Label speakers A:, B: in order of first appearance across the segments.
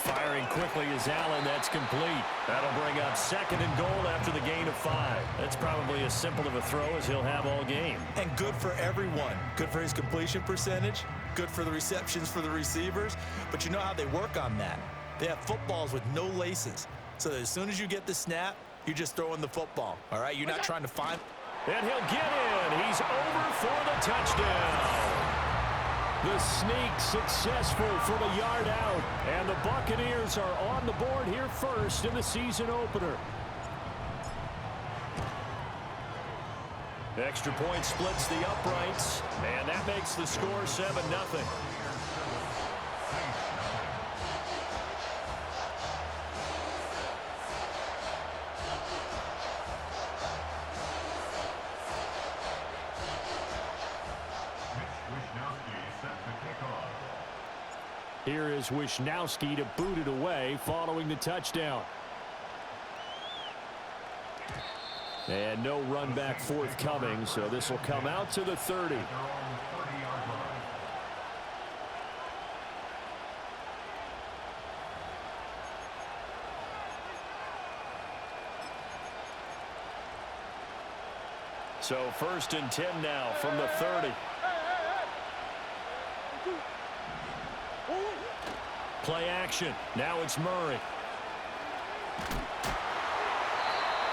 A: Firing quickly is Allen. That's complete. That'll bring up 2nd and goal after the gain of 5. That's probably as simple of a throw as he'll have all game.
B: And good for everyone. Good for his completion percentage. Good for the receptions for the receivers. But you know how they work on that. They have footballs with no laces. So that as soon as you get the snap, you're just throwing the football. All right? You're not trying to find.
A: And he'll get in. He's over for the touchdown. The sneak successful from a yard out. And the Buccaneers are on the board here first in the season opener. Extra point splits the uprights. And that makes the score 7-0. Here is Wisnowski to boot it away following the touchdown. And no run back forthcoming, so this will come out to the 30. So 1st and 10 now from the 30. Play action. Now it's Murray.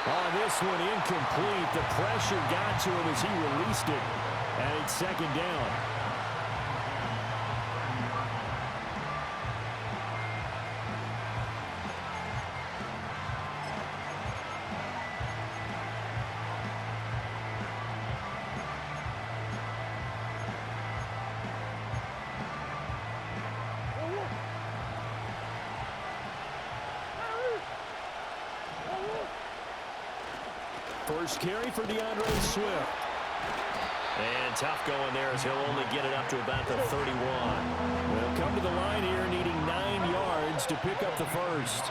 A: On this one, incomplete. The pressure got to him as he released it. And it's 2nd down. First carry for DeAndre Swift. And tough going there as he'll only get it up to about the 31. They'll come to the line here needing 9 yards to pick up the first.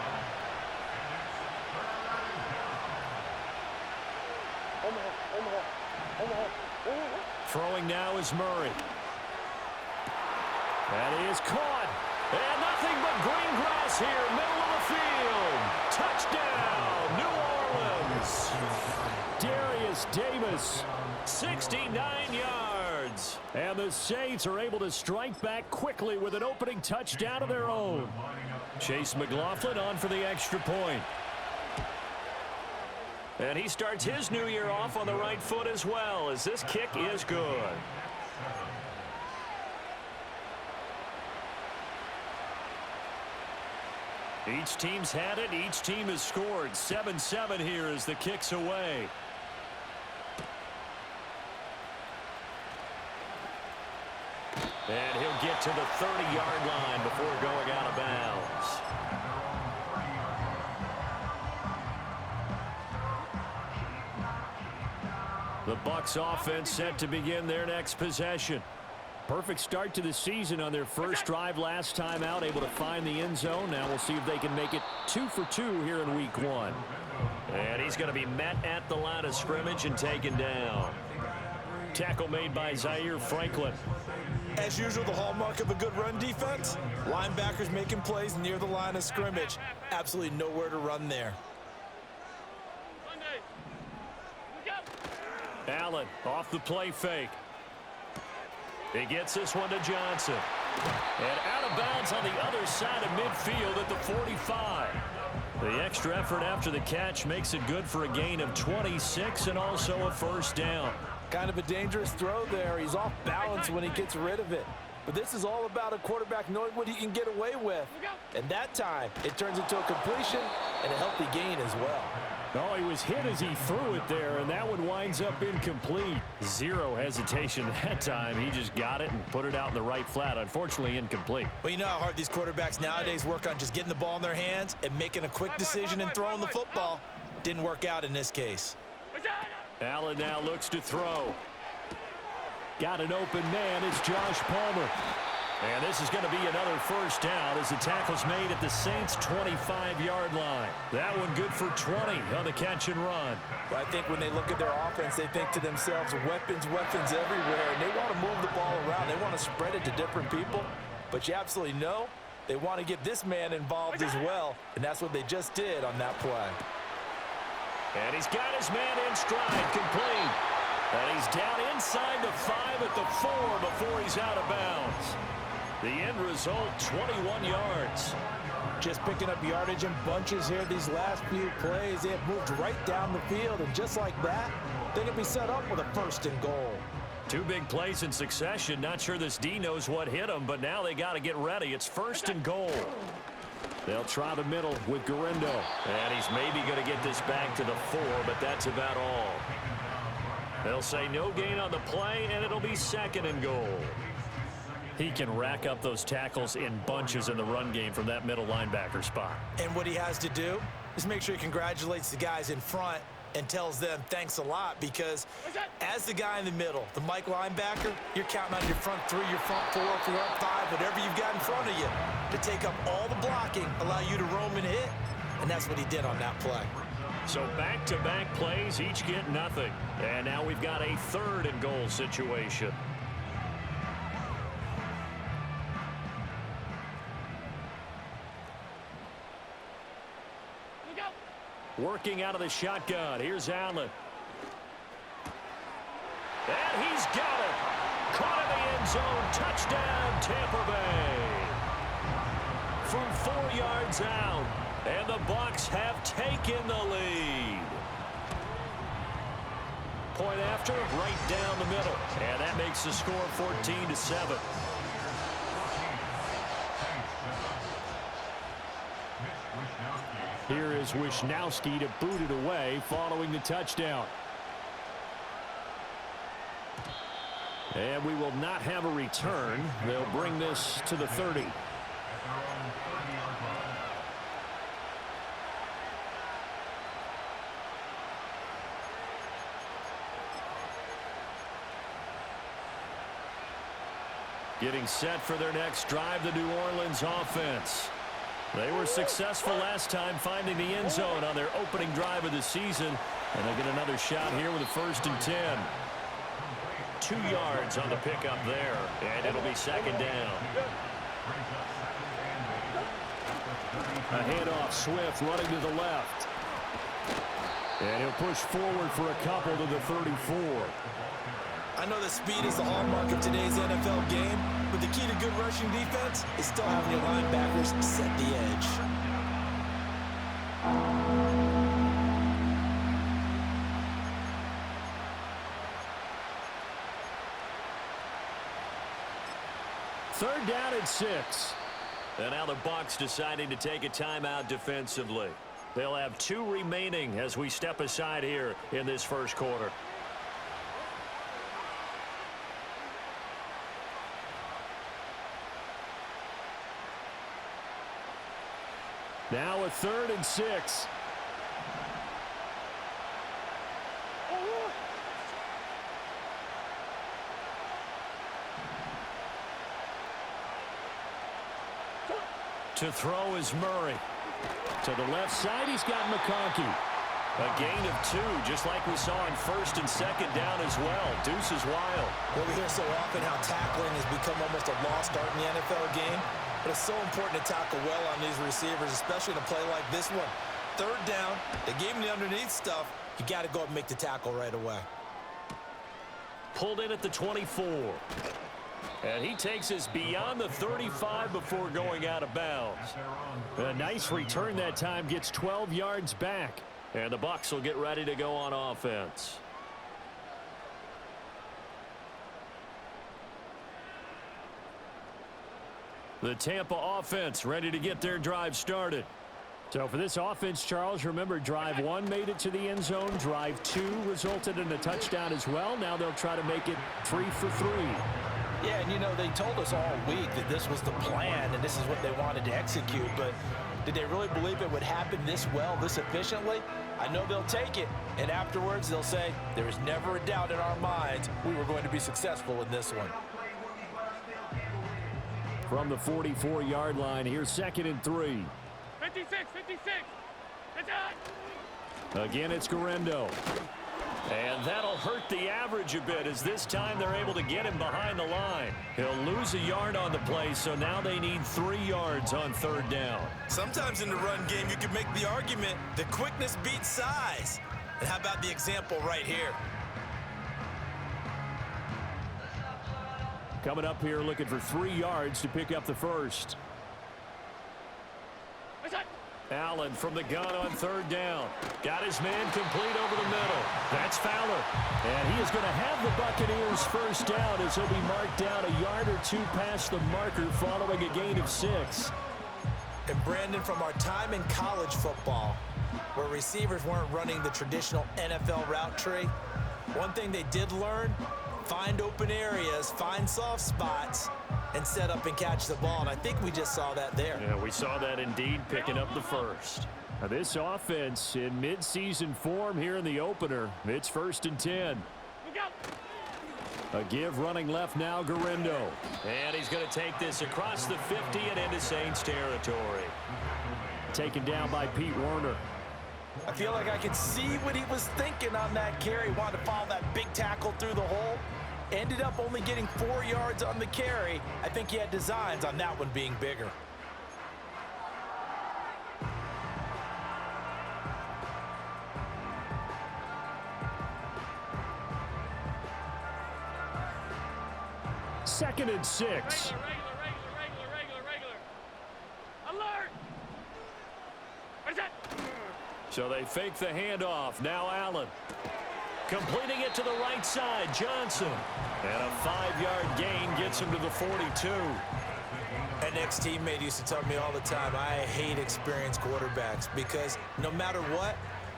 A: Throwing now is Murray. That is caught. And nothing but green grass here, middle of the field. Touchdown, New Orleans. Darius Davis, 69 yards. And the Saints are able to strike back quickly with an opening touchdown of their own. Chase McLaughlin on for the extra point. And he starts his new year off on the right foot as well, as this kick is good. Each team's had it. Each team has scored. 7-7 here as the kick's away. And he'll get to the 30-yard line before going out of bounds. The Bucs offense set to begin their next possession. Perfect start to the season on their first drive last time out, able to find the end zone. Now we'll see if they can make it 2 for 2 here in week 1. And he's going to be met at the line of scrimmage and taken down. Tackle made by Zaire Franklin.
B: As usual, the hallmark of a good run defense, linebackers making plays near the line of scrimmage. Absolutely nowhere to run there.
A: Allen off the play fake. He gets this one to Johnson. And out of bounds on the other side of midfield at the 45. The extra effort after the catch makes it good for a gain of 26 and also a first down.
B: Kind of a dangerous throw there. He's off balance when he gets rid of it. But this is all about a quarterback knowing what he can get away with. And that time, it turns into a completion and a healthy gain as well.
A: Oh, he was hit as he threw it there, and that one winds up incomplete. Zero hesitation that time. He just got it and put it out in the right flat. Unfortunately, incomplete.
B: Well, you know how hard these quarterbacks nowadays work on just getting the ball in their hands and making a quick decision and throwing the football. Didn't work out in this case.
A: Allen now looks to throw. Got an open man. It's Josh Palmer. And this is going to be another first down as the tackle's made at the Saints' 25-yard line. That one good for 20 on the catch and run.
B: Well, I think when they look at their offense, they think to themselves, weapons, weapons everywhere. And they want to move the ball around. They want to spread it to different people. But you absolutely know They want to get this man involved as well, and that's what they just did on that play.
A: And he's got his man in stride, complete. And he's down inside the 5 at the 4 before he's out of bounds. The end result, 21 yards.
B: Just picking up yardage in bunches here these last few plays. They have moved right down the field, and just like that, they can be set up with a 1st and goal.
A: 2 big plays in succession. Not sure this D knows what hit them, but now they got to get ready. It's 1st and goal. They'll try the middle with Guerrero. And he's maybe going to get this back to the 4, but that's about all. They'll say no gain on the play, and it'll be 2nd and goal. He can rack up those tackles in bunches in the run game from that middle linebacker spot.
B: And what he has to do is make sure he congratulates the guys in front and tells them thanks a lot, because as the guy in the middle, the Mike linebacker, you're counting on your front 3, your front 4, front 5, whatever you've got in front of you to take up all the blocking, allow you to roam and hit, and that's what he did on that play.
A: So back-to-back plays, each get nothing. And now we've got a 3rd and goal situation. Working out of the shotgun. Here's Allen. And he's got it. Caught in the end zone. Touchdown, Tampa Bay. From 4 yards out. And the Bucs have taken the lead. Point after, right down the middle. And that makes the score 14-7. Here is Wisnowski to boot it away following the touchdown. And we will not have a return. They'll bring this to the 30. Getting set for their next drive, the New Orleans offense. They were successful last time finding the end zone on their opening drive of the season. And they'll get another shot here with a 1st and 10. 2 yards on the pickup there. And it'll be 2nd down. A handoff, Swift running to the left. And he'll push forward for a couple to the 34.
B: I know that speed is the hallmark of today's NFL game, but the key to good rushing defense is still having your linebackers set the edge.
A: Third down and 6. And now the Bucs deciding to take a timeout defensively. They'll have 2 remaining as we step aside here in this first quarter. Now a 3rd and 6. To throw is Murray. To the left side, he's got McConkey. A gain of 2, just like we saw in 1st and 2nd down as well. Deuce is wild.
B: Well, we hear so often how tackling has become almost a lost art in the NFL game. But it's so important to tackle well on these receivers, especially in a play like this one. 3rd down, they gave him the underneath stuff. You got to go and make the tackle right away.
A: Pulled in at the 24. And he takes us beyond the 35 before going out of bounds. A nice return that time, gets 12 yards back. And the Bucs will get ready to go on offense. The Tampa offense ready to get their drive started. So for this offense, Charles, remember drive 1 made it to the end zone. Drive 2 resulted in a touchdown as well. Now they'll try to make it 3 for 3.
B: Yeah, and you know, they told us all week that this was the plan and this is what they wanted to execute. But did they really believe it would happen this well, this efficiently? I know they'll take it. And afterwards, they'll say, there was never a doubt in our minds we were going to be successful in this one.
A: From the 44-yard line, here's 2nd and 3.
C: 56.
A: Again, it's Guerrero. And that'll hurt the average a bit as this time they're able to get him behind the line. He'll lose a yard on the play, so now they need 3 yards on 3rd down.
B: Sometimes in the run game, you can make the argument that quickness beats size. And how about the example right here?
A: Coming up here looking for 3 yards to pick up the first. Allen from the gun on 3rd down. Got his man complete over the middle. That's Fowler. And he is going to have the Buccaneers first down as he'll be marked down a yard or 2 past the marker following a gain of 6.
B: And Brandon, from our time in college football, where receivers weren't running the traditional NFL route tree, one thing they did learn, find open areas, find soft spots, and set up and catch the ball. And I think we just saw that there.
A: Yeah, we saw that indeed, picking up the first. Now this offense in midseason form here in the opener. It's 1st and 10. A give running left now, Garindo. And he's going to take this across the 50 and into Saints territory. Taken down by Pete Werner.
B: I feel like I could see what he was thinking on that carry. Wanted to follow that big tackle through the hole. Ended up only getting 4 yards on the carry. I think he had designs on that one being bigger.
A: Second and 6.
C: Regular. Alert! What is that?
A: So they fake the handoff. Now Allen. Completing it to the right side, Johnson. And a 5-yard gain gets him to the 42.
B: An ex-teammate used to tell me all the time, I hate experienced quarterbacks because no matter what,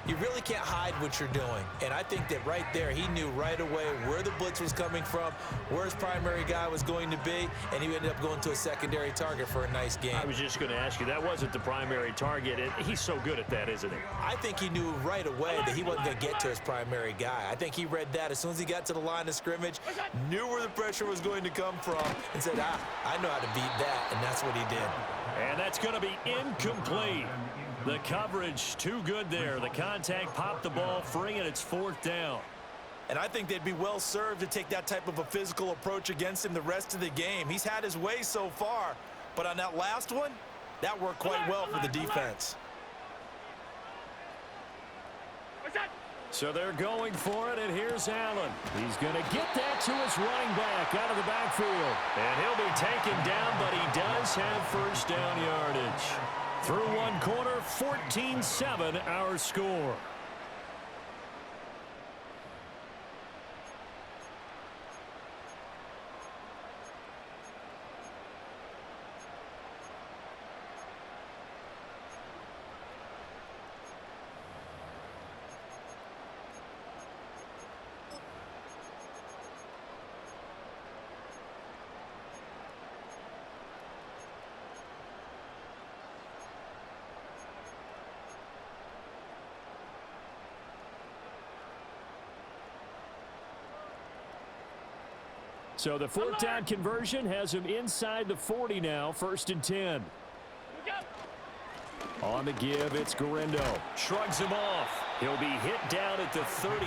B: you really can't hide what you're doing. And I think that right there, he knew right away where the blitz was coming from, where his primary guy was going to be, and he ended up going to a secondary target for a nice game.
A: I was just going to ask you, that wasn't the primary target. He's so good at that, isn't he?
B: I think he knew right away that he wasn't going to get to his primary guy. I think he read that as soon as he got to the line of scrimmage, knew where the pressure was going to come from, and said, I know how to beat that, and that's what he did.
A: And that's going to be incomplete. The coverage too good there. The contact popped the ball free, and it's 4th down.
B: And I think they'd be well served to take that type of a physical approach against him the rest of the game. He's had his way so far, but on that last one, that worked quite well for the defense.
A: So they're going for it, and here's Allen. He's going to get that to his running back out of the backfield. And he'll be taken down, but he does have first down yardage. Through one quarter, 14-7 our score. So the 4th down conversion has him inside the 40 now, 1st and 10. On the give, it's Garindo. Shrugs him off. He'll be hit down at the 33,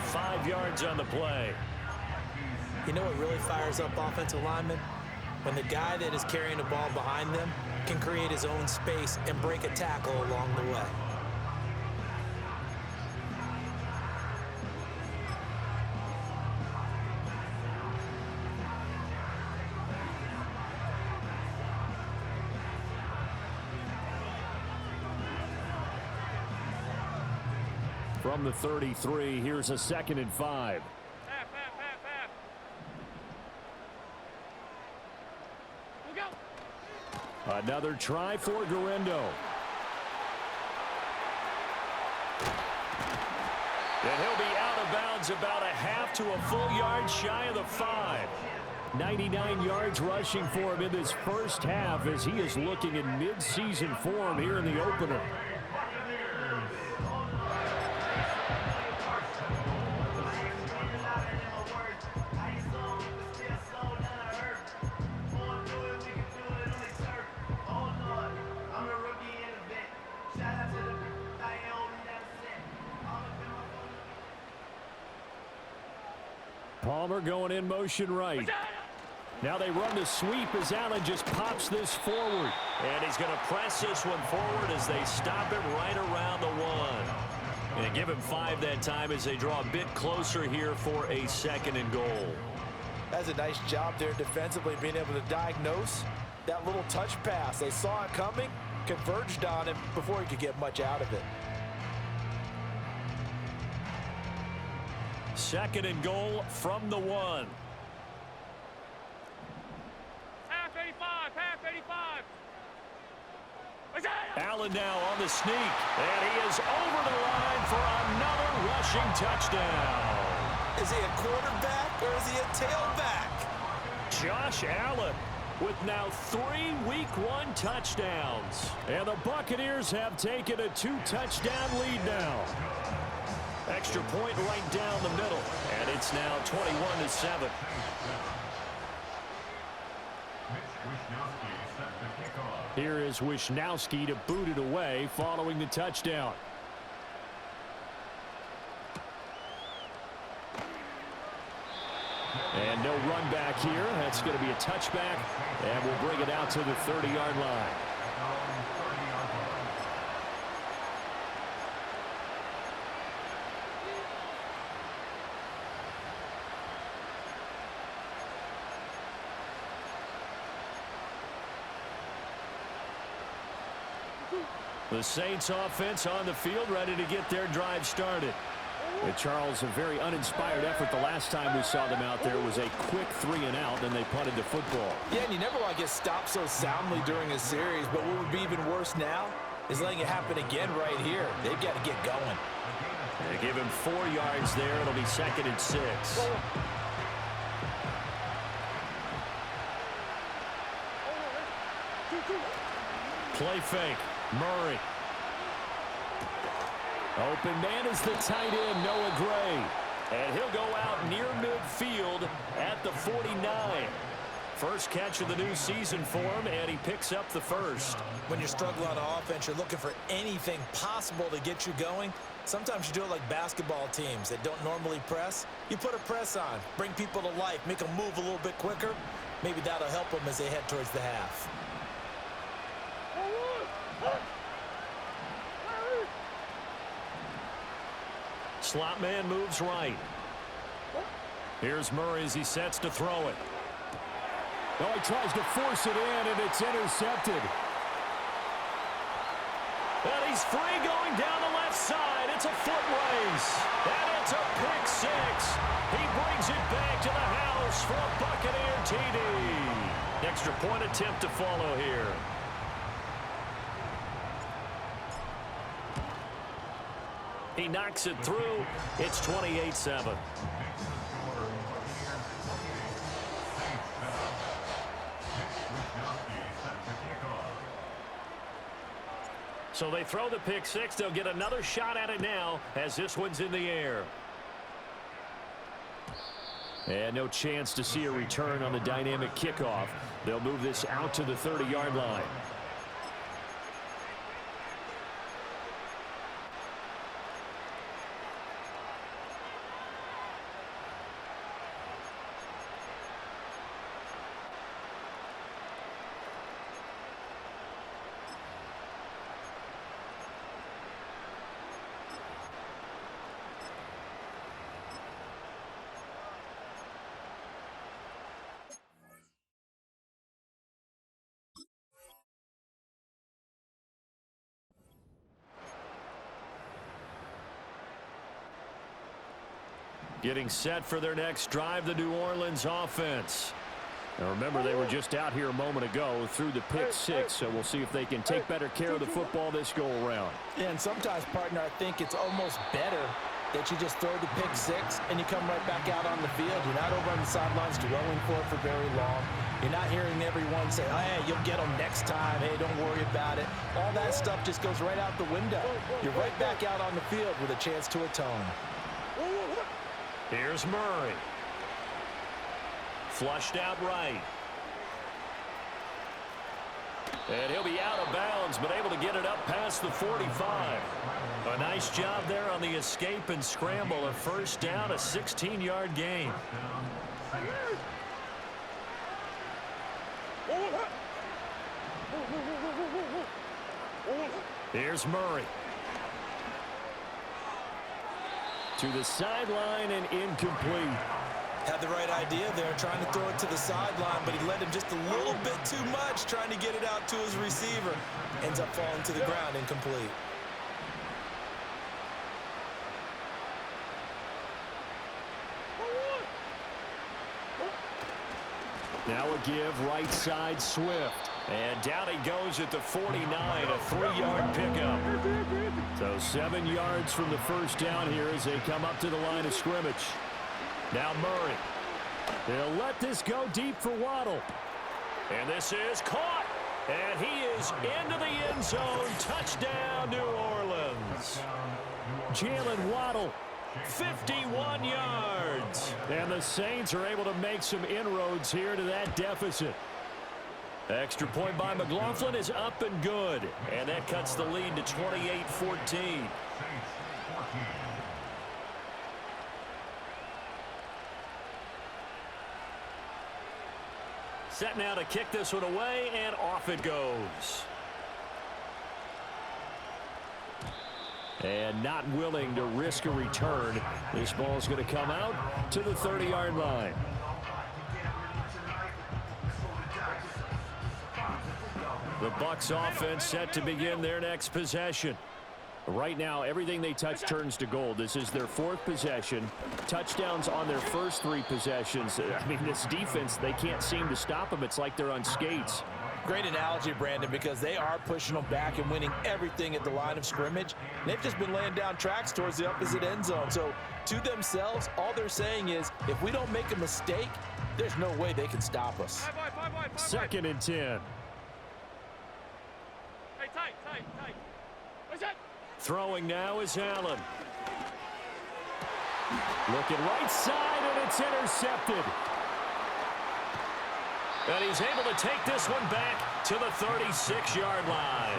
A: 5 yards on the play.
B: You know what really fires up offensive linemen? When the guy that is carrying the ball behind them can create his own space and break a tackle along the way.
A: From the 33, here's a 2nd and 5.
C: Half. We'll go.
A: Another try for Garindo. And he'll be out of bounds about a half to a full yard shy of the 5. 99 yards rushing for him in this first half as he is looking in mid-season form here in the opener. Palmer going in motion right. Now they run the sweep as Allen just pops this forward. And he's going to press this one forward as they stop him right around the 1. And give him 5 that time as they draw a bit closer here for a 2nd and goal.
B: That's a nice job there defensively, being able to diagnose that little touch pass. They saw it coming, converged on him before he could get much out of it.
A: 2nd and goal from the 1.
C: Half 85, half 85.
A: Allen now on the sneak, and he is over the line for another rushing touchdown.
B: Is he a quarterback or is he a tailback?
A: Josh Allen with now 3 Week 1 touchdowns. And the Buccaneers have taken a 2-touchdown lead now. Extra point right down the middle, and it's now 21-7. Here is Wishnowski to boot it away following the touchdown. And no run back here. That's going to be a touchback, and we'll bring it out to the 30-yard line. The Saints offense on the field, ready to get their drive started. And Charles, a very uninspired effort the last time we saw them out there was a quick 3-and-out, and they punted the football.
B: Yeah, and you never want to get stopped so soundly during a series, but what would be even worse now is letting it happen again right here. They've got to get going.
A: They give him 4 yards there. It'll be 2nd and 6. Play fake. Murray. Open man is the tight end, Noah Gray. And he'll go out near midfield at the 49. First catch of the new season for him, and he picks up the first.
B: When you're struggling on offense, you're looking for anything possible to get you going. Sometimes you do it like basketball teams that don't normally press. You put a press on, bring people to life, make them move a little bit quicker. Maybe that'll help them as they head towards the half.
A: Slot man moves right. Here's Murray as he sets to throw it. Oh, he tries to force it in, and it's intercepted. And he's free going down the left side. It's a foot race. And it's a pick 6. He brings it back to the house for a Buccaneer TD. Extra point attempt to follow here. He knocks it through. It's 28-7. So they throw the pick 6. They'll get another shot at it now as this one's in the air. And no chance to see a return on the dynamic kickoff. They'll move this out to the 30-yard line. Getting set for their next drive, the New Orleans offense. Now remember, they were just out here a moment ago through the pick 6, so we'll see if they can take better care of the football this go-around.
B: Yeah, and sometimes, partner, I think it's almost better that you just throw the pick 6 and you come right back out on the field. You're not over on the sidelines dwelling for it for very long. You're not hearing everyone say, oh, hey, you'll get them next time. Hey, don't worry about it. All that stuff just goes right out the window. You're right back out on the field with a chance to atone.
A: Here's Murray. Flushed out right. And he'll be out of bounds, but able to get it up past the 45. A nice job there on the escape and scramble. A first down, a 16-yard gain. Here's Murray. To the sideline and incomplete.
B: Had the right idea there, trying to throw it to the sideline, but he led him just a little bit too much, trying to get it out to his receiver. Ends up falling to the ground, incomplete.
A: Now a give, right side, Swift. And down he goes at the 49, a 3-yard pickup. So 7 yards from the first down here as they come up to the line of scrimmage. Now Murray. They'll let this go deep for Waddle. And this is caught. And he is into the end zone. Touchdown, New Orleans. Jalen Waddle, 51 yards. And the Saints are able to make some inroads here to that deficit. Extra point by McLaughlin is up and good. And that cuts the lead to 28-14. Set now to kick this one away, and off it goes. And not willing to risk a return. This ball is going to come out to the 30-yard line. The Bucs offense set to begin their next possession. Right now, everything they touch turns to gold. This is their 4th possession. Touchdowns on their first 3 possessions. I mean, this defense, they can't seem to stop them. It's like they're on skates.
B: Great analogy, Brandon, because they are pushing them back and winning everything at the line of scrimmage. They've just been laying down tracks towards the opposite end zone. So, to themselves, all they're saying is, if we don't make a mistake, there's no way they can stop us.
A: 2nd and 10.
C: Hey, tight. What's that?
A: Throwing now is Allen. Looking right side, and it's intercepted. And he's able to take this one back to the 36-yard line.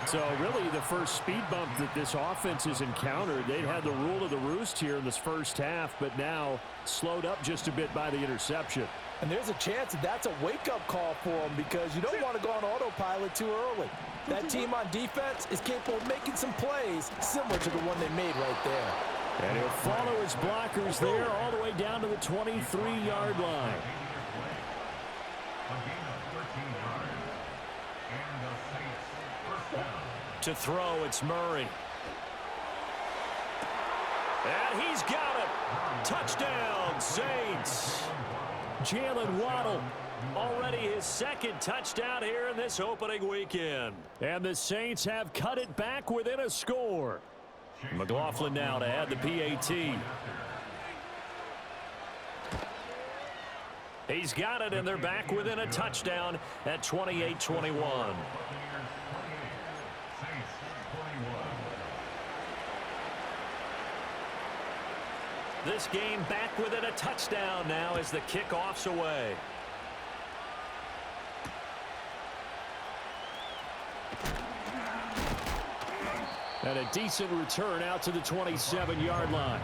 A: So really the first speed bump that this offense has encountered, they'd had the rule of the roost here in this first half, but now slowed up just a bit by the interception.
B: And there's a chance that that's a wake-up call for them, because you don't want to go on autopilot too early. That team on defense is capable of making some plays similar to the one they made right there.
A: And he'll follow his blockers there all the way down to the 23-yard line. To throw, it's Murray. And he's got it. Touchdown, Saints. Jalen Waddle, already his 2nd touchdown here in this opening weekend. And the Saints have cut it back within a score. McLaughlin now to add the PAT. He's got it, and they're back within a touchdown at 28-21. This game back within a touchdown now as the kickoff's away. And a decent return out to the 27-yard line.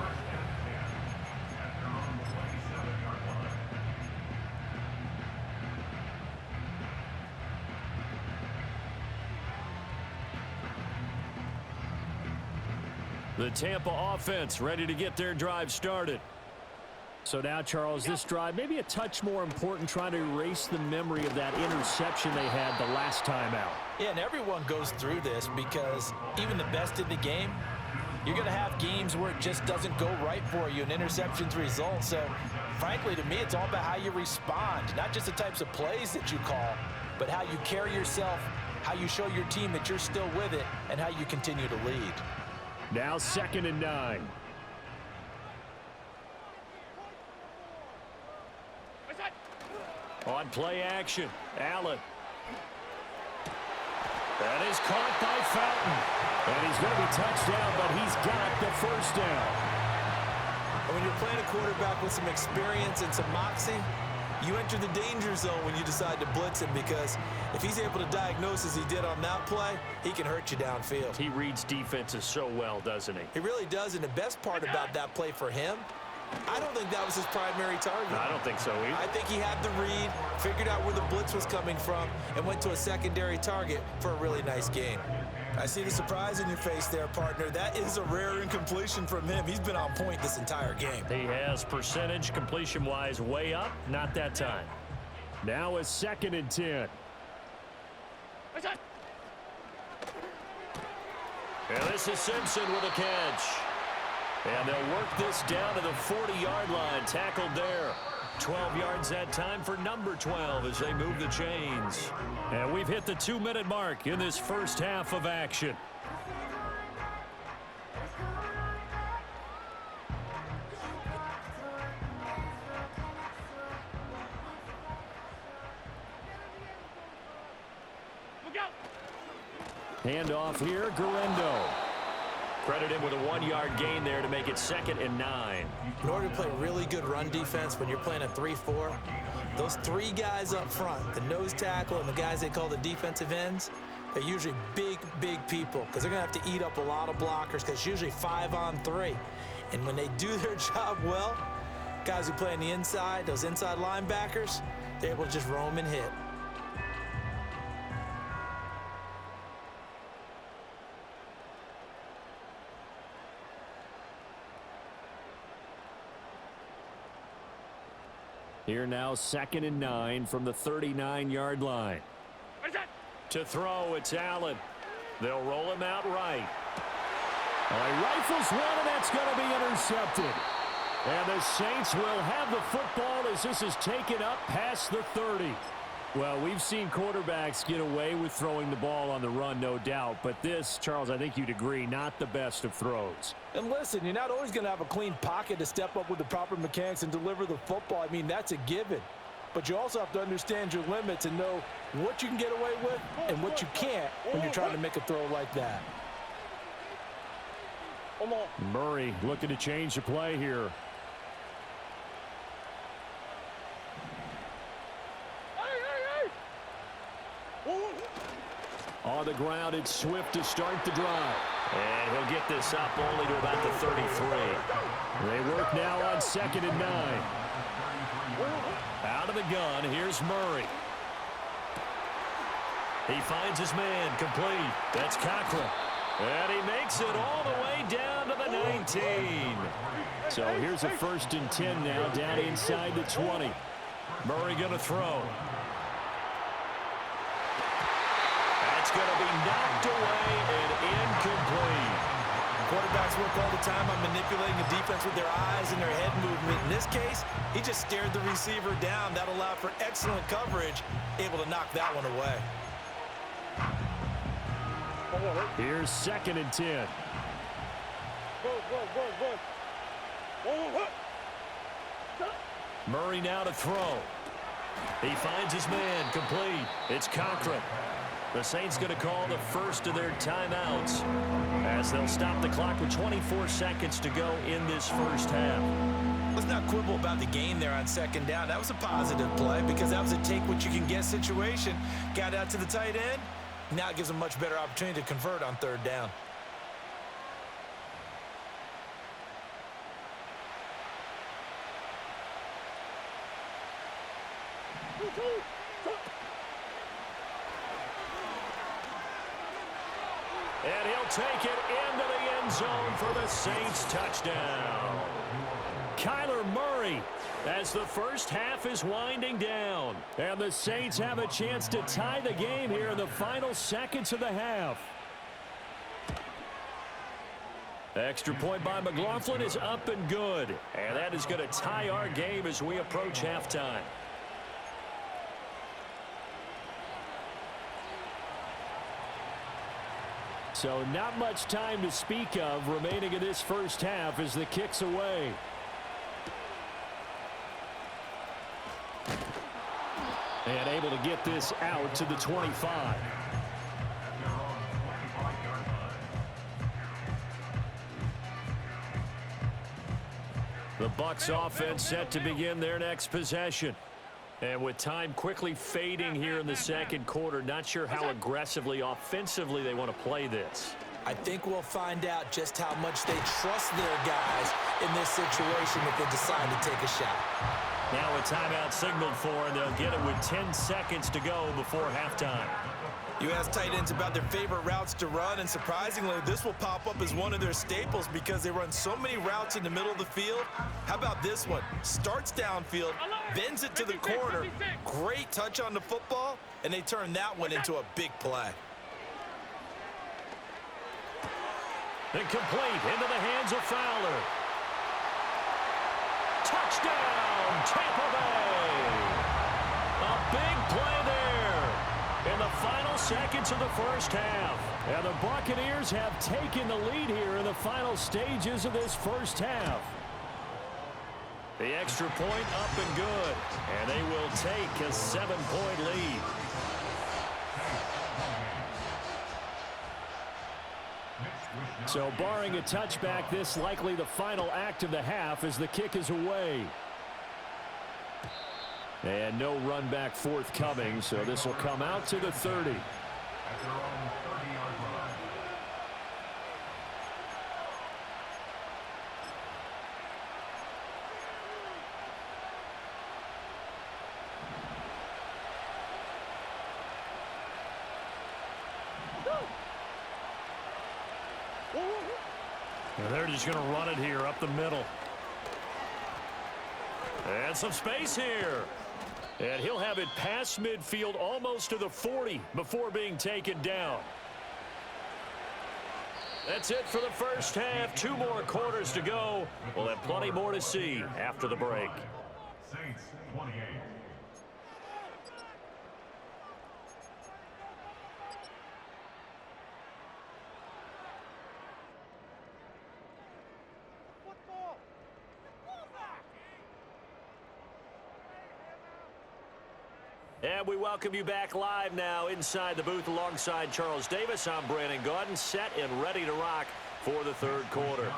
A: The Tampa offense ready to get their drive started. So now, Charles, this drive maybe a touch more important, trying to erase the memory of that interception they had the last time out.
B: Yeah, and everyone goes through this, because even the best in the game, you're going to have games where it just doesn't go right for you and interceptions result. So, frankly, to me, it's all about how you respond, not just the types of plays that you call, but how you carry yourself, how you show your team that you're still with it, and how you continue to lead.
A: Now 2nd and 9. On play action, Allen. That is caught by Fountain. And he's going to be touched down, but he's got the first down.
B: And when you're playing a quarterback with some experience and some moxie, You enter the danger zone when you decide to blitz him, because if he's able to diagnose as he did on that play, he can hurt you downfield.
A: He reads defenses so well, doesn't he?
B: He really does, and the best part about that play for him, I don't think that was his primary target.
A: I don't think so either.
B: I think he had the read, figured out where the blitz was coming from, and went to a secondary target for a really nice gain. I see the surprise in your face there, partner. That is a rare incompletion from him. He's been on point this entire game.
A: He has percentage completion-wise way up, not that time. Now a 2nd and 10. And this is Simpson with a catch. And they'll work this down to the 40-yard line, tackled there. 12 yards that time for number 12 as they move the chains. And we've hit the 2-minute mark in this first half of action.
C: Look out!
A: Handoff here, Garendo. Credit him with a 1-yard gain there to make it 2nd and 9.
B: In order to play really good run defense when you're playing a 3-4, those 3 guys up front, the nose tackle and the guys they call the defensive ends, they're usually big, big people, because they're going to have to eat up a lot of blockers, because it's usually 5 on 3. And when they do their job well, guys who play on the inside, those inside linebackers, they're able to just roam and hit.
A: Here now 2nd and 9 from the 39-yard line. To throw, it's Allen. They'll roll him out right. He rifles one, and that's going to be intercepted. And the Saints will have the football as this is taken up past the 30. Well, we've seen quarterbacks get away with throwing the ball on the run, no doubt. But this, Charles, I think you'd agree, not the best of throws.
D: And listen, you're not always going to have a clean pocket to step up with the proper mechanics and deliver the football. I mean, that's a given. But you also have to understand your limits and know what you can get away with and what you can't when you're trying to make a throw like that.
A: Murray looking to change the play here. On the ground, it's Swift to start the drive. And he'll get this up only to about the 33. They work now on 2nd and 9. Out of the gun, here's Murray. He finds his man, complete. That's Cochran. And he makes it all the way down to the 19. So here's a 1st and 10 now, down inside the 20. Murray going to throw. That's going to be knocked away and incomplete.
B: Quarterbacks work all the time on manipulating the defense with their eyes and their head movement. In this case, he just stared the receiver down. That allowed for excellent coverage, able to knock that one away.
A: Here's 2nd and 10. Murray now to throw. He finds his man, complete. It's Cochran. The Saints going to call the first of their timeouts as they'll stop the clock with 24 seconds to go in this first half.
B: Let's not quibble about the gain there on 2nd down. That was a positive play because that was a take-what-you-can-get situation. Got out to the tight end. Now it gives them a much better opportunity to convert on 3rd down.
A: And he'll take it into the end zone for the Saints touchdown. Kyler Murray as the first half is winding down. And the Saints have a chance to tie the game here in the final seconds of the half. Extra point by McLaughlin is up and good. And that is going to tie our game as we approach halftime. So not much time to speak of remaining in this first half as the kick's away. And able to get this out to the 25. The Bucs offense set to begin their next possession. And with time quickly fading here in the second quarter, not sure how aggressively, offensively they want to play this.
B: I think we'll find out just how much they trust their guys in this situation if they decide to take a shot.
A: Now a timeout signaled for, and they'll get it with 10 seconds to go before halftime.
B: You ask tight ends about their favorite routes to run, and surprisingly, this will pop up as one of their staples because they run so many routes in the middle of the field. How about this one? Starts downfield, bends it to the corner, great touch on the football, and they turn that one into a big play.
A: Incomplete into the hands of Fowler. Touchdown, Tampa Bay! A big play there in the final seconds of the first half. And the Buccaneers have taken the lead here in the final stages of this first half. The extra point up and good, and they will take a 7-point lead. So barring a touchback, this likely the final act of the half as the kick is away. And no run back forthcoming, so this will come out to the 30.
E: At their own 30-yard line.
A: And they're just going to run it here up the middle. And some space here. And he'll have it past midfield almost to the 40 before being taken down. That's it for the first half. 2 more quarters to go. We'll have plenty more to see after the break.
E: Saints 28.
A: And we welcome you back live now inside the booth alongside Charles Davis. I'm Brandon Gaudin, set and ready to rock for the third quarter.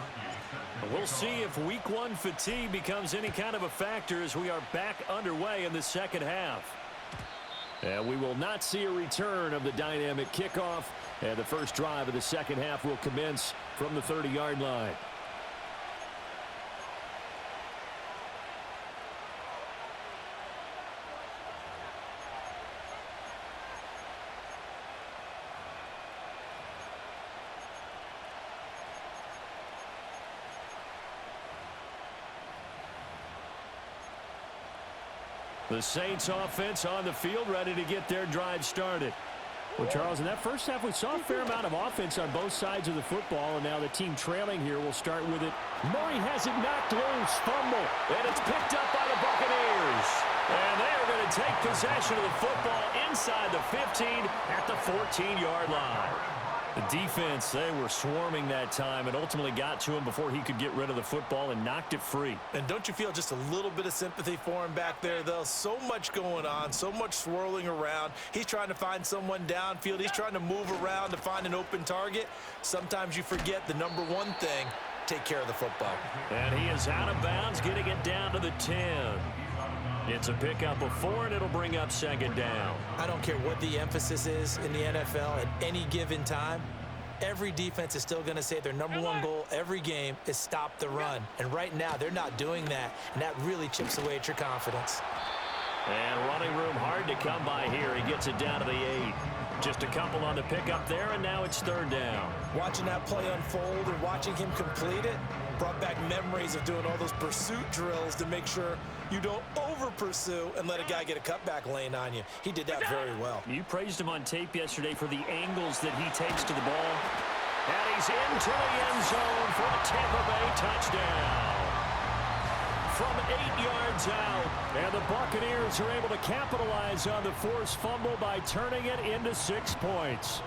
A: And we'll see if week 1 fatigue becomes any kind of a factor as we are back underway in the second half. And we will not see a return of the dynamic kickoff. And the first drive of the second half will commence from the 30-yard line. The Saints offense on the field, ready to get their drive started. Well, Charles, in that first half, we saw a fair amount of offense on both sides of the football, and now the team trailing here will start with it. Murray has it knocked loose, fumble, and it's picked up by the Buccaneers. And they are going to take possession of the football inside the 15 at the 14-yard line. The defense, they were swarming that time and ultimately got to him before he could get rid of the football and knocked it free.
B: And don't you feel just a little bit of sympathy for him back there, though? So much going on, so much swirling around. He's trying to find someone downfield. He's trying to move around to find an open target. Sometimes you forget the number one thing, take care of the football.
A: And he is out of bounds, getting it down to the 10. It's a pickup of 4, and it'll bring up second down.
B: I don't care what the emphasis is in the NFL at any given time. Every defense is still going to say their number one goal every game is stop the run. And right now, they're not doing that, and that really chips away at your confidence.
A: And running room hard to come by here. He gets it down to the 8. Just a couple on the pickup there, and now it's third down.
B: Watching that play unfold and watching him complete it brought back memories of doing all those pursuit drills to make sure you don't over-pursue and let a guy get a cutback lane on you. He did that very well.
A: You praised him on tape yesterday for the angles that he takes to the ball. And he's into the end zone for a Tampa Bay touchdown. From 8 yards out, and the Buccaneers are able to capitalize on the forced fumble by turning it into 6 points.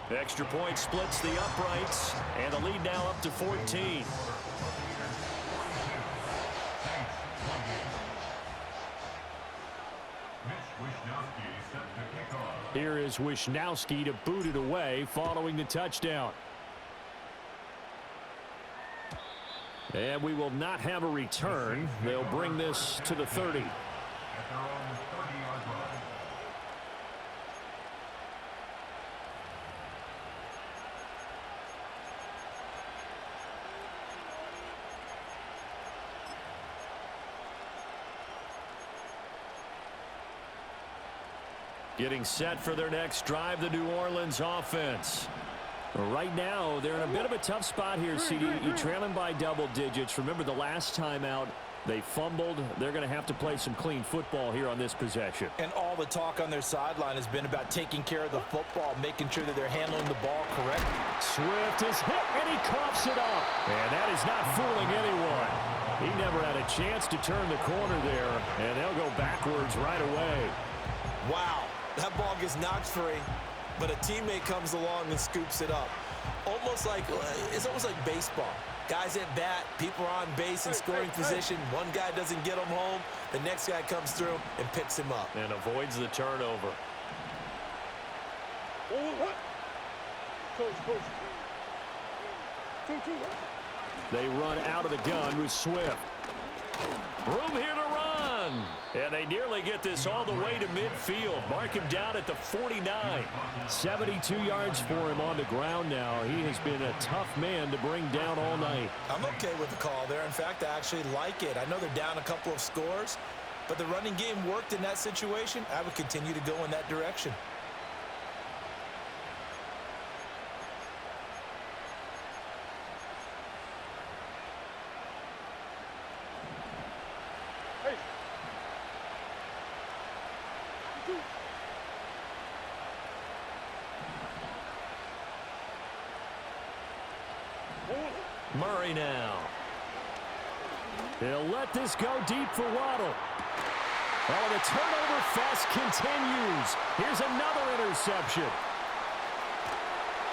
A: The extra point splits the uprights, and the lead now up to 14. Here is Wishnowski to boot it away following the touchdown. And we will not have a return. They'll bring this to the 30.
E: At their own
A: Getting set for their next drive, the New Orleans offense. Right now, they're in a bit of a tough spot here, CD. You're trailing by double digits. Remember the last time out, they fumbled. They're going to have to play some clean football here on this possession.
D: And all the talk on their sideline has been about taking care of the football, making sure that they're handling the ball correctly.
A: Swift is hit, and he coughs it up. And that is not fooling anyone. He never had a chance to turn the corner there, and they'll go backwards right away.
B: Wow, that ball gets knocked free, but a teammate comes along and scoops it up. It's almost like baseball. Guys at bat, people are on base in scoring position. One guy doesn't get him home. The next guy comes through and picks him up.
A: And avoids the turnover. They run out of the gun with Swift. Room here to run. And they nearly get this all the way to midfield. Mark him down at the 49. 72 yards for him on the ground now. He has been a tough man to bring down all night.
B: I'm okay with the call there. In fact, I actually like it. I know they're down a couple of scores, but the running game worked in that situation. I would continue to go in that direction.
A: Murray now. They'll let this go deep for Waddle. Oh, the turnover fest continues. Here's another interception.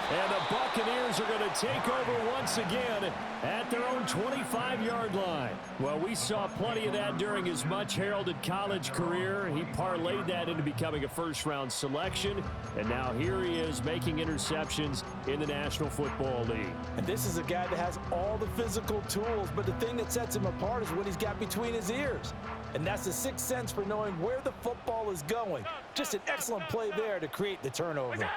A: And the Buccaneers are going to take over once again at their own 25-yard line. Well, we saw plenty of that during his much-heralded college career. He parlayed that into becoming a first-round selection, and now here he is making interceptions in the National Football League.
D: And this is a guy that has all the physical tools, but the thing that sets him apart is what he's got between his ears. And that's the sixth sense for knowing where the football is going. Just an excellent play there to create the turnover.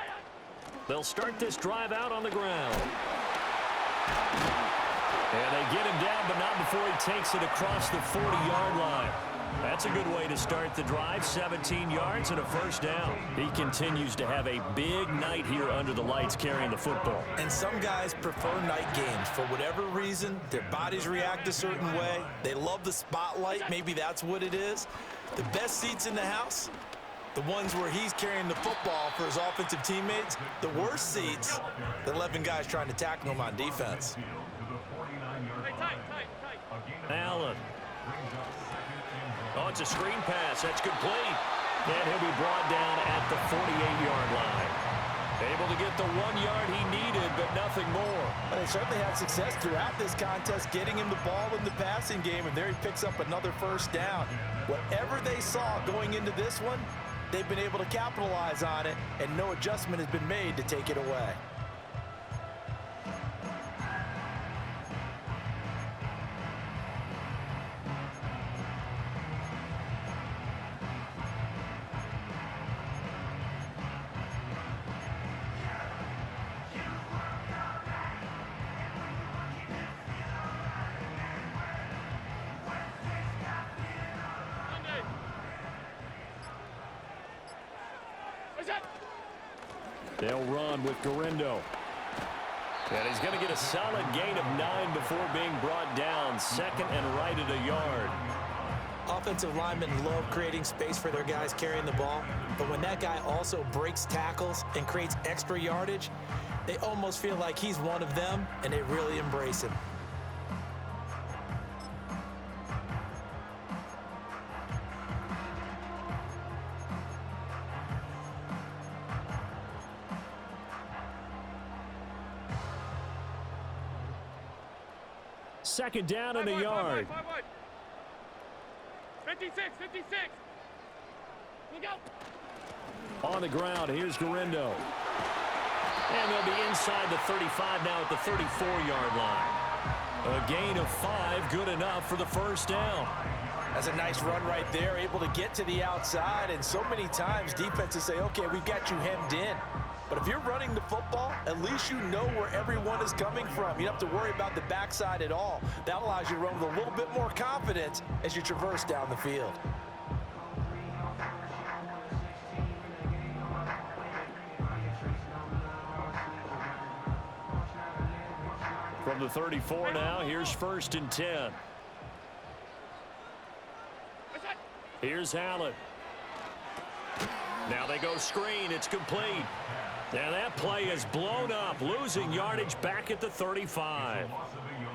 A: They'll start this drive out on the ground. And they get him down, but not before he takes it across the 40-yard line. That's a good way to start the drive. 17 yards and a first down. He continues to have a big night here under the lights carrying the football.
B: And some guys prefer night games. For whatever reason, their bodies react a certain way. They love the spotlight. Maybe that's what it is. The best seats in the house, the ones where he's carrying the football for his offensive teammates. The worst seats, the 11 guys trying to tackle him on defense.
A: Allen. Oh, it's a screen pass. That's complete. And he'll be brought down at the 48-yard line. Able to get the 1 yard he needed, but nothing more.
D: Well, they certainly had success throughout this contest, getting him the ball in the passing game, and there he picks up another first down. Whatever they saw going into this one, they've been able to capitalize on it, and no adjustment has been made to take it away.
A: They'll run with Garindo. And he's going to get a solid gain of 9 before being brought down. Second and right at a yard.
B: Offensive linemen love creating space for their guys carrying the ball, but when that guy also breaks tackles and creates extra yardage, they almost feel like he's one of them, and they really embrace him.
A: Second down and a yard.
C: 56, 56. Look out.
A: On the ground, here's Garindo. And they'll be inside the 35 now at the 34-yard line. A gain of 5, good enough for the first down.
D: That's a nice run right there, able to get to the outside, and so many times defenses say, okay, we've got you hemmed in. But if you're running the football, at least you know where everyone is coming from. You don't have to worry about the backside at all. That allows you to run with a little bit more confidence as you traverse down the field.
A: From the 34 now, here's 1st and 10. Here's Allen. Now they go screen. It's complete. And that play is blown up, losing yardage back at the 35.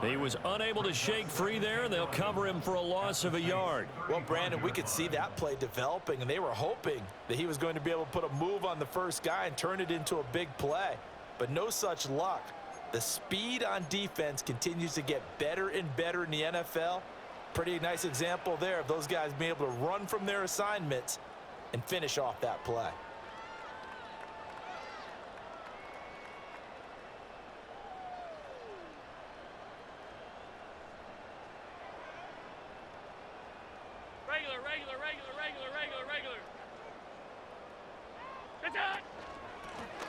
A: He was unable to shake free there. They'll cover him for a loss of a yard.
D: Well, Brandon, we could see that play developing, and they were hoping that he was going to be able to put a move on the first guy and turn it into a big play. But no such luck. The speed on defense continues to get better and better in the NFL. Pretty nice example there of those guys being able to run from their assignments and finish off that play.
C: Regular. Attack!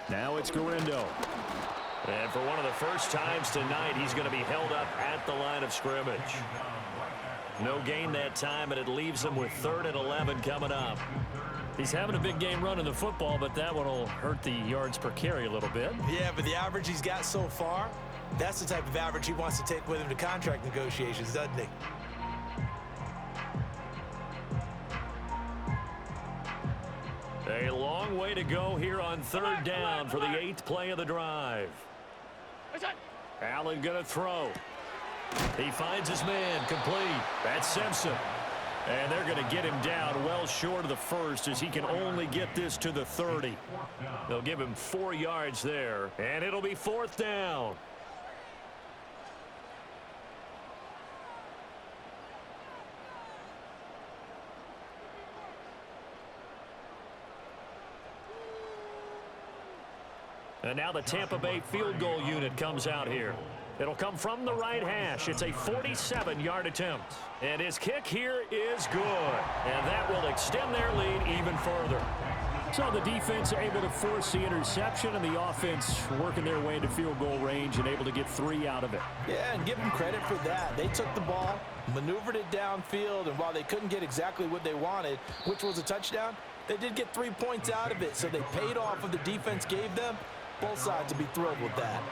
A: Now it's Garindo. And for one of the first times tonight, he's going to be held up at the line of scrimmage. No gain that time, and it leaves him with 3rd and 11 coming up. He's having a big game running the football, but that one will hurt the yards per carry a little bit.
D: Yeah, but the average he's got so far, that's the type of average he wants to take with him to contract negotiations, doesn't he?
A: A long way to go here on 3rd down for the 8th play of the drive. Allen going to throw. He finds his man complete. That's Simpson. And they're going to get him down well short of the 1st as he can only get this to the 30. They'll give him 4 yards there, and it'll be 4th down. And now the Tampa Bay field goal unit comes out here. It'll come from the right hash. It's a 47-yard attempt. And his kick here is good. And that will extend their lead even further. So the defense able to force the interception, and the offense working their way into field goal range and able to get 3 out of it.
D: Yeah, and give them credit for that. They took the ball, maneuvered it downfield, and while they couldn't get exactly what they wanted, which was a touchdown, they did get 3 points out of it. So they paid off what the defense gave them. Both sides will be thrilled with that.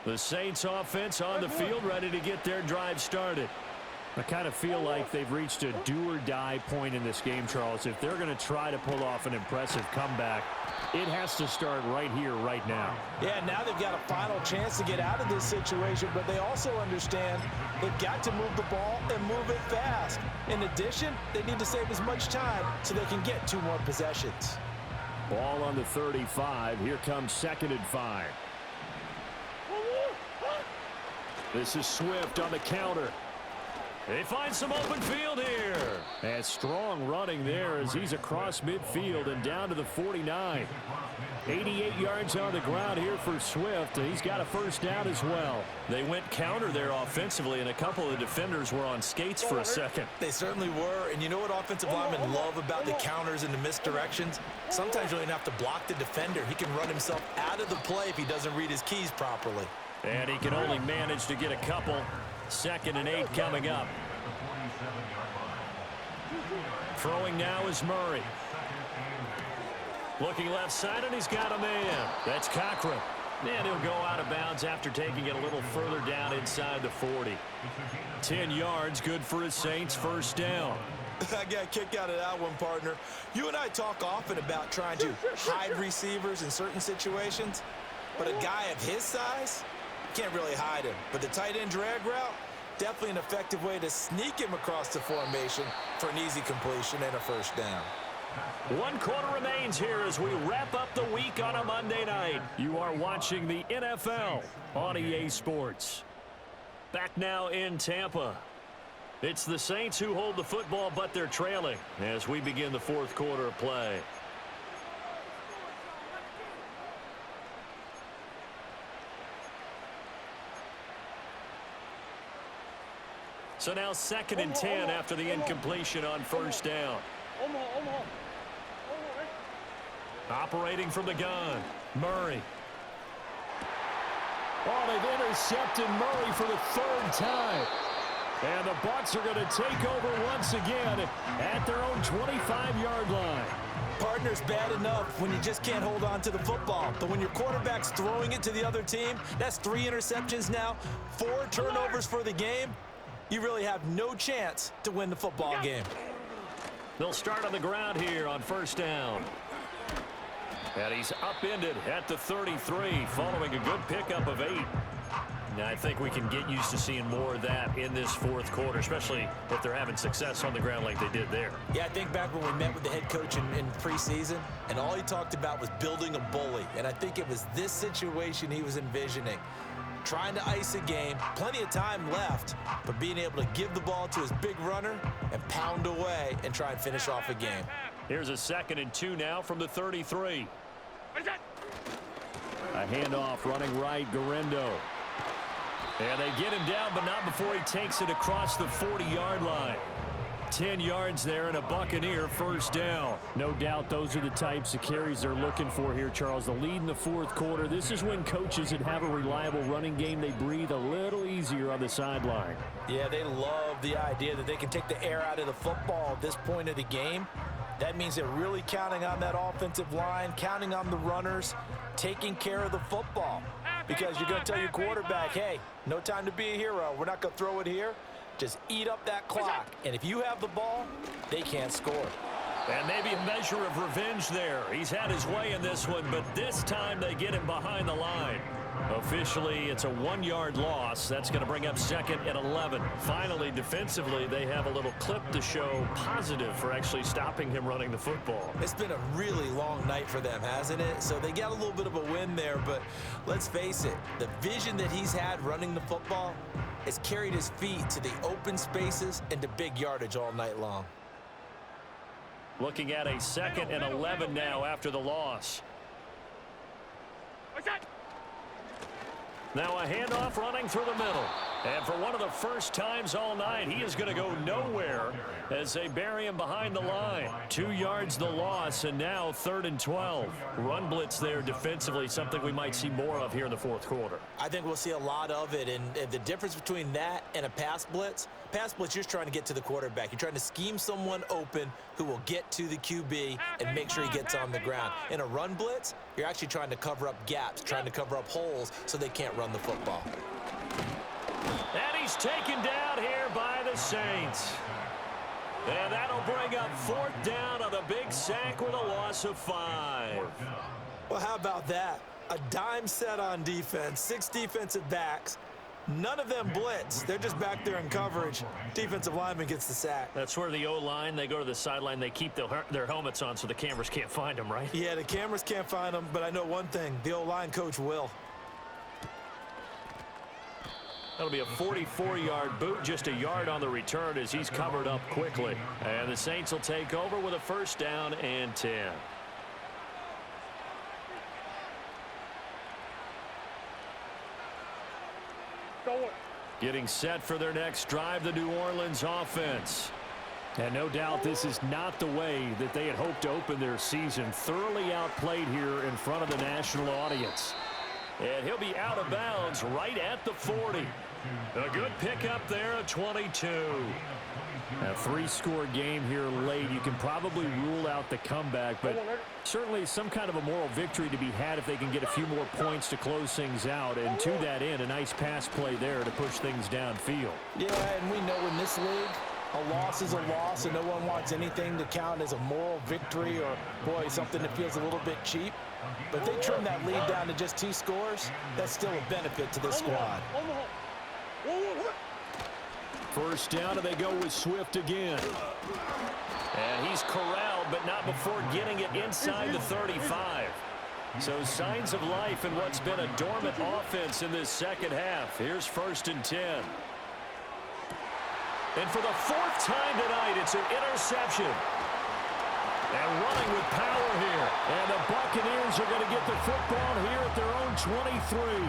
A: The Saints offense on the field, ready to get their drive started. I kind of feel like they've reached a do-or-die point in this game, Charles. If they're going to try to pull off an impressive comeback, it has to start right here, right now.
D: Yeah, now they've got a final chance to get out of this situation, but they also understand they've got to move the ball and move it fast. In addition, they need to save as much time so they can get 2 more possessions.
A: Ball on the 35. Here comes 2nd and 5. This is Swift on the counter. They find some open field here. And strong running there as he's across midfield and down to the 49. 88 yards on the ground here for Swift. He's got a 1st down as well. They went counter there offensively, and a couple of defenders were on skates for a second.
D: They certainly were, and you know what offensive linemen love about the counters and the misdirections? Sometimes you don't even have to block the defender. He can run himself out of the play if he doesn't read his keys properly.
A: And he can only manage to get a couple. 2nd and 8 coming up. Throwing now is Murray. Looking left side, and he's got a man. That's Cochran. And he'll go out of bounds after taking it a little further down inside the 40. 10 yards, good for his Saints, 1st down.
D: I got a kick out of that one, partner. You and I talk often about trying to hide receivers in certain situations, but a guy of his size, can't really hide him. But the tight end drag route, definitely an effective way to sneak him across the formation for an easy completion and a 1st down.
A: 1 quarter remains here as we wrap up the week on a Monday night. You are watching the NFL on EA Sports. Back now in Tampa. It's the Saints who hold the football, but they're trailing as we begin the 4th quarter of play. So now 2nd and 10 after the incompletion on 1st down. Operating from the gun, Murray. Oh, they've intercepted Murray for the 3rd time. And the Bucs are going to take over once again at their own 25-yard line.
D: Partner's bad enough when you just can't hold on to the football. But when your quarterback's throwing it to the other team, that's 3 interceptions now, 4 turnovers for the game. You really have no chance to win the football game.
A: They'll start on the ground here on first down. And he's upended at the 33 following a good pickup of 8. Now, I think we can get used to seeing more of that in this fourth quarter, especially if they're having success on the ground like they did there.
D: Yeah, I think back when we met with the head coach in preseason, and all he talked about was building a bully. And I think it was this situation he was envisioning. Trying to ice a game, plenty of time left, but being able to give the ball to his big runner and pound away and try and finish off a game.
A: Here's a 2nd and 2 now from the 33. A handoff running right, Garendo. And they get him down, but not before he takes it across the 40-yard line. 10 yards there and a Buccaneer first down. No doubt those are the types of carries they're looking for here, Charles. The lead in the fourth quarter. This is when coaches that have a reliable running game, they breathe a little easier on the sideline.
D: Yeah, they love the idea that they can take the air out of the football at this point of the game. That means they're really counting on that offensive line, counting on the runners, taking care of the football. Because you're going to tell your quarterback, hey, no time to be a hero. We're not going to throw it here. Just eat up that clock. And if you have the ball, they can't score.
A: And maybe a measure of revenge there. He's had his way in this one, but this time they get him behind the line. Officially, it's a 1-yard loss. That's going to bring up 2nd and 11. Finally, defensively, they have a little clip to show positive for actually stopping him running the football.
D: It's been a really long night for them, hasn't it? So they got a little bit of a win there, but let's face it, the vision that he's had running the football has carried his feet to the open spaces and to big yardage all night long.
A: Looking at a 2nd and 11 now after the loss. Now a handoff running through the middle. And for one of the first times all night, he is going to go nowhere as they bury him behind the line. 2 yards the loss, and now 3rd and 12. Run blitz there defensively, something we might see more of here in the fourth quarter.
D: I think we'll see a lot of it, and the difference between that and a pass blitz, you're just trying to get to the quarterback. You're trying to scheme someone open who will get to the QB and make sure he gets on the ground. In a run blitz, you're actually trying to cover up gaps, trying to cover up holes so they can't run the football.
A: And he's taken down here by the Saints. And that'll bring up 4th down on the big sack with a loss of 5.
D: Well, how about that? A dime set on defense, 6 defensive backs. None of them blitz. They're just back there in coverage. Defensive lineman gets the sack.
A: That's where the O-line, they go to the sideline, they keep their helmets on so the cameras can't find them, right?
D: Yeah, the cameras can't find them, but I know one thing. The O-line coach will.
A: That'll be a 44-yard boot, just a yard on the return as he's covered up quickly. And the Saints will take over with a 1st down and 10. Getting set for their next drive, the New Orleans offense. And no doubt this is not the way that they had hoped to open their season. Thoroughly outplayed here in front of the national audience. And he'll be out of bounds right at the 40. A good pickup there at 22. A 3-score game here late. You can probably rule out the comeback, but certainly some kind of a moral victory to be had if they can get a few more points to close things out. And to that end, a nice pass play there to push things downfield.
D: Yeah, and we know in this league, a loss is a loss, and no one wants anything to count as a moral victory or, boy, something that feels a little bit cheap. But if they trim that lead down to just 2 scores, that's still a benefit to this squad.
A: First down, and they go with Swift again. And he's corralled, but not before getting it inside the 35. So signs of life in what's been a dormant offense in this second half. Here's 1st and 10. And for the 4th time tonight, it's an interception. And running with power here. And the Buccaneers are going to get the football here at their own 23.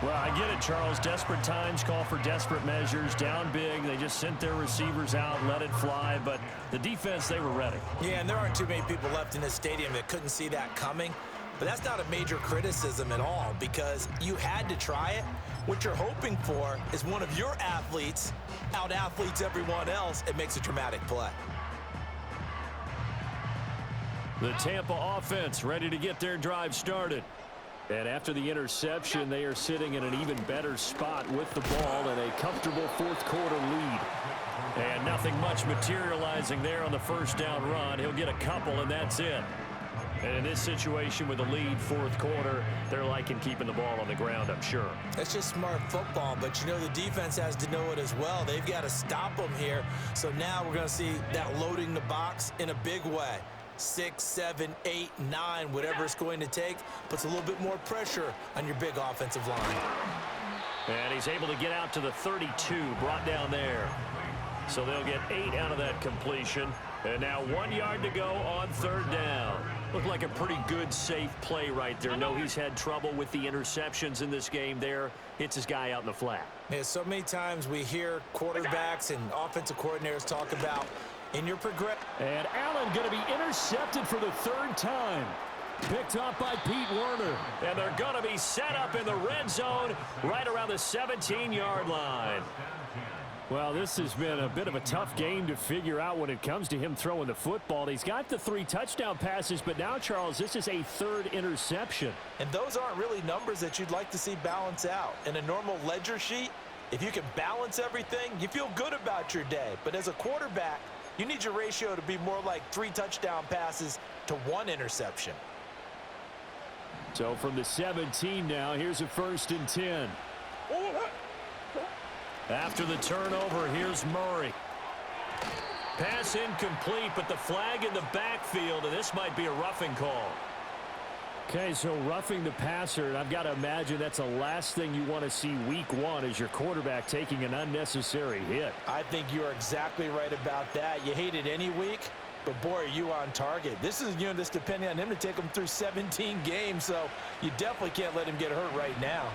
A: Well, I get it, Charles. Desperate times call for desperate measures. Down big. They just sent their receivers out, let it fly. But the defense, they were ready.
D: Yeah, and there aren't too many people left in this stadium that couldn't see that coming.
B: But that's not a major criticism at all because you had to try it. What you're hoping for is one of your athletes out-athletes everyone else and makes a dramatic play.
A: The Tampa offense ready to get their drive started. And after the interception, they are sitting in an even better spot with the ball and a comfortable fourth quarter lead. And nothing much materializing there on the first down run. He'll get a couple, and that's it. And in this situation with a lead fourth quarter, they're liking keeping the ball on the ground, I'm sure.
B: That's just smart football, but you know the defense has to know it as well. They've got to stop them here. So now we're going to see that loading the box in a big way. 6, 7, 8, 9, whatever it's going to take, puts a little bit more pressure on your big offensive line.
A: And he's able to get out to the 32, brought down there. So they'll get 8 out of that completion. And now 1 yard to go on third down. Looked like a pretty good, safe play right there. No, he's had trouble with the interceptions in this game there. Hits his guy out in the flat.
B: Yeah, so many times we hear quarterbacks and offensive coordinators talk about in your progression.
A: And Allen going to be intercepted for the third time. Picked up by Pete Werner. And they're going to be set up in the red zone right around the 17-yard line. Well, this has been a bit of a tough game to figure out when it comes to him throwing the football. He's got the 3 touchdown passes, but now, Charles, this is a third interception.
B: And those aren't really numbers that you'd like to see balance out. In a normal ledger sheet, if you can balance everything, you feel good about your day. But as a quarterback, you need your ratio to be more like 3 touchdown passes to 1 interception.
A: So from the 17 now, here's a 1st and 10. After the turnover, here's Murray. Pass incomplete, but the flag in the backfield, and this might be a roughing call. Okay, so roughing the passer, and I've got to imagine that's the last thing you want to see week 1 as your quarterback taking an unnecessary hit.
D: I think you're exactly right about that. You hate it any week, but boy, are you on target. This is, you know, this depending on him to take him through 17 games, so you definitely can't let him get hurt right now.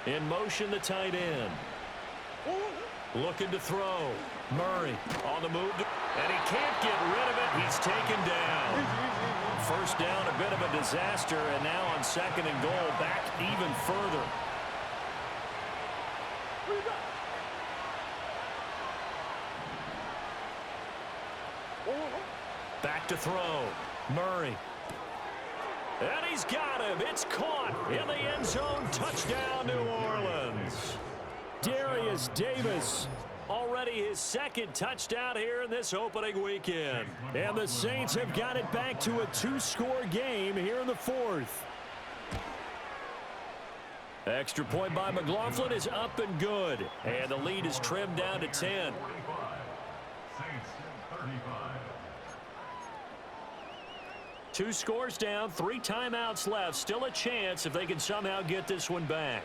A: In motion, the tight end. Looking to throw. Murray on the move. And he can't get rid of it. He's taken down. First down, a bit of a disaster. And now on 2nd and goal, back even further. Back to throw. Murray. And he's got him. It's caught in the end zone. Touchdown, New Orleans. Darius Davis, already his 2nd touchdown here in this opening weekend. And the Saints have got it back to a 2-score game here in the 4th. Extra point by McLaughlin is up and good. And the lead is trimmed down to 10.
E: Saints 35.
A: 2 scores down, 3 timeouts left. Still a chance if they can somehow get this one back.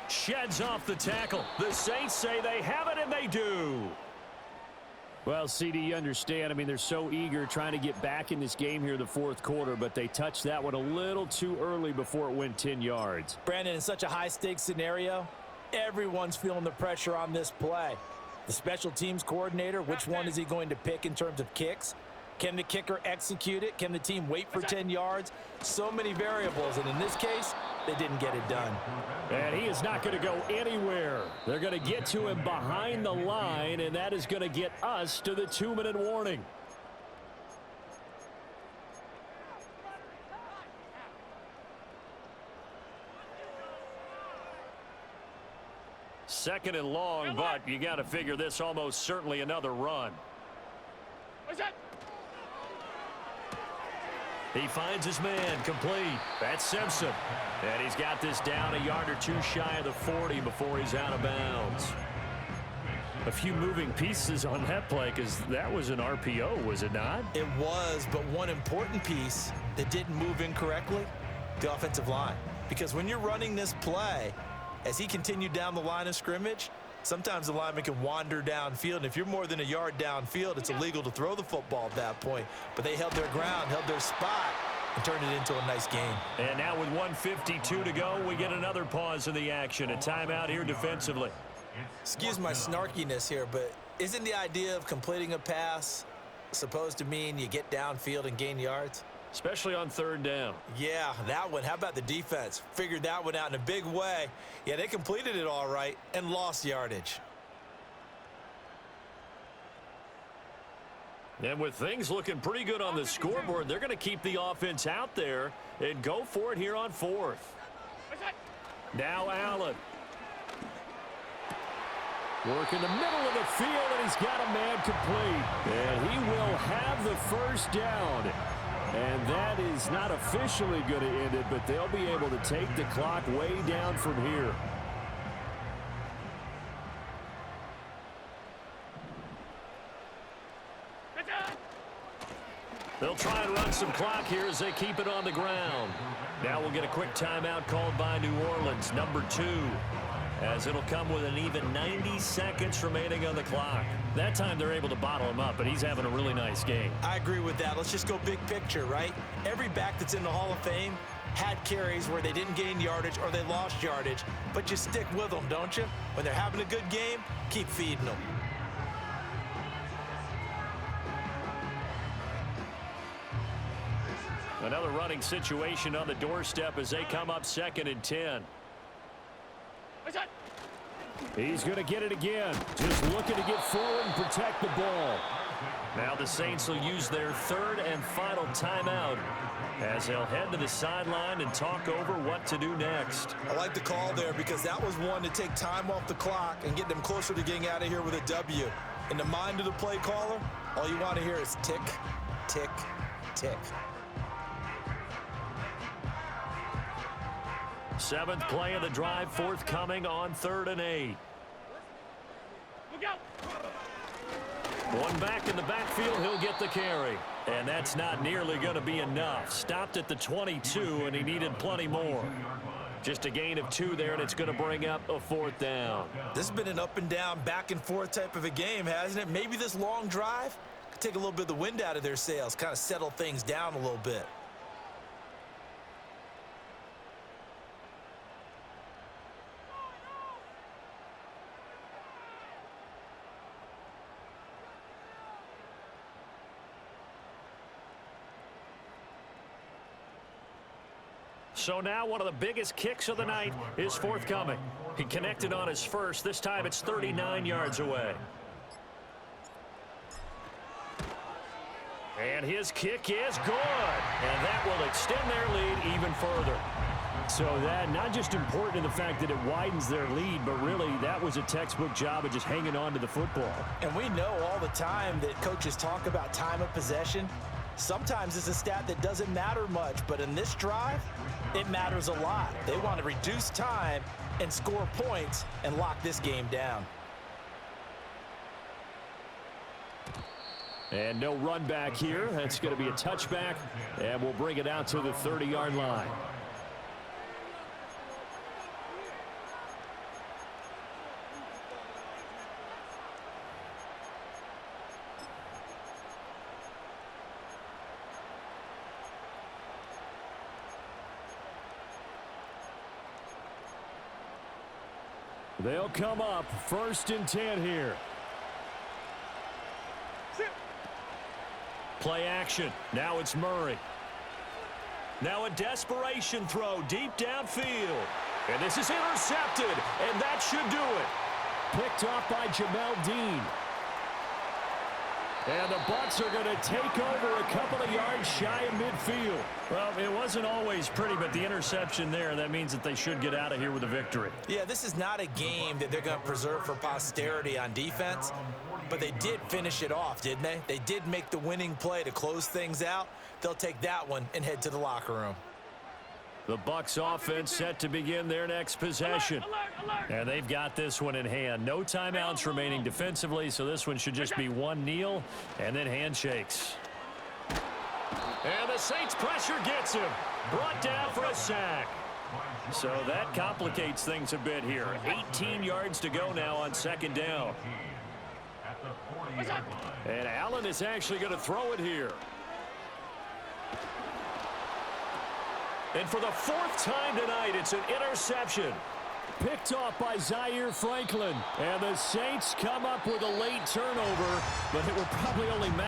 A: Sheds off the tackle. The Saints say they have it, and they do. Well, CD, you understand. I mean, they're so eager trying to get back in this game here in the 4th quarter, but they touched that one a little too early before it went 10 yards.
D: Brandon, in such a high-stakes scenario, everyone's feeling the pressure on this play. The special teams coordinator, which one is he going to pick in terms of kicks? Can the kicker execute it? Can the team wait for 10 yards? So many variables, and in this case, they didn't get it done.
A: And he is not going to go anywhere. They're going to get to him behind the line, and that is going to get us to the 2-minute warning. Second and long, but you got to figure this almost certainly another run. He finds his man, complete. That's Simpson. And he's got this down a yard or 2 shy of the 40 before he's out of bounds. A few moving pieces on that play because that was an RPO, was it not?
B: It was, but one important piece that didn't move incorrectly, the offensive line. Because when you're running this play, as he continued down the line of scrimmage, sometimes the lineman can wander downfield. And if you're more than a yard downfield, it's illegal to throw the football at that point. But they held their ground, held their spot, and turn it into a nice game.
A: And now with 1:52 to go, we get another pause in the action. A timeout here defensively.
B: Excuse my snarkiness here, but isn't the idea of completing a pass supposed to mean you get downfield and gain yards?
A: Especially on third down.
B: Yeah, that one. How about the defense? Figured that one out in a big way. Yeah, they completed it all right and lost yardage.
A: And with things looking pretty good on the scoreboard, they're going to keep the offense out there and go for it here on fourth. Now Allen. Work in the middle of the field, and he's got a man complete. And he will have the first down. And that is not officially going to end it, but they'll be able to take the clock way down from here. They'll try and run some clock here as they keep it on the ground. Now we'll get a quick timeout called by New Orleans, number 2. As it'll come with an even 90 seconds remaining on the clock. That time they're able to bottle him up, but he's having a really nice game.
B: I agree with that. Let's just go big picture, right? Every back that's in the Hall of Fame had carries where they didn't gain yardage or they lost yardage, but you stick with them, don't you? When they're having a good game, keep feeding them.
A: Another running situation on the doorstep as they come up 2nd and 10. He's going to get it again. Just looking to get forward and protect the ball. Now the Saints will use their 3rd and final timeout as they'll head to the sideline and talk over what to do next.
B: I like the call there because that was one to take time off the clock and get them closer to getting out of here with a W. In the mind of the play caller, all you want to hear is tick, tick, tick.
A: 7th play of the drive forthcoming on 3rd and 8. One back in the backfield, he'll get the carry. And that's not nearly going to be enough. Stopped at the 22, and he needed plenty more. Just a gain of 2 there, and it's going to bring up a 4th down.
B: This has been an up and down, back and forth type of a game, hasn't it? Maybe this long drive could take a little bit of the wind out of their sails, kind of settle things down a little bit.
A: So now one of the biggest kicks of the night is forthcoming. He connected on his first. This time it's 39 yards away. And his kick is good. And that will extend their lead even further. So that not just important in the fact that it widens their lead, but really that was a textbook job of just hanging on to the football.
B: And we know all the time that coaches talk about time of possession. Sometimes it's a stat that doesn't matter much, but in this drive, it matters a lot. They want to reduce time and score points and lock this game down.
A: And no run back here. That's going to be a touchback, and we'll bring it out to the 30-yard line. They'll come up 1st and 10 here. Play action. Now it's Murray. Now a desperation throw deep downfield. And this is intercepted, and that should do it. Picked off by Jamel Dean. And the Bucs are going to take over a couple of yards shy of midfield. Well, it wasn't always pretty, but the interception there, that means that they should get out of here with a victory.
B: Yeah, this is not a game that they're going to preserve for posterity on defense, but they did finish it off, didn't they? They did make the winning play to close things out. They'll take that one and head to the locker room.
A: The Bucs offense set to begin their next possession. And they've got this one in hand. No timeouts remaining defensively, so this one should just be one kneel and then handshakes. And the Saints pressure gets him. Brought down for a sack. So that complicates things a bit here. 18 yards to go now on 2nd down. And Allen is actually going to throw it here. And for the fourth time tonight, it's an interception. Picked off by Zaire Franklin. And the Saints come up with a late turnover, but it will probably only matter.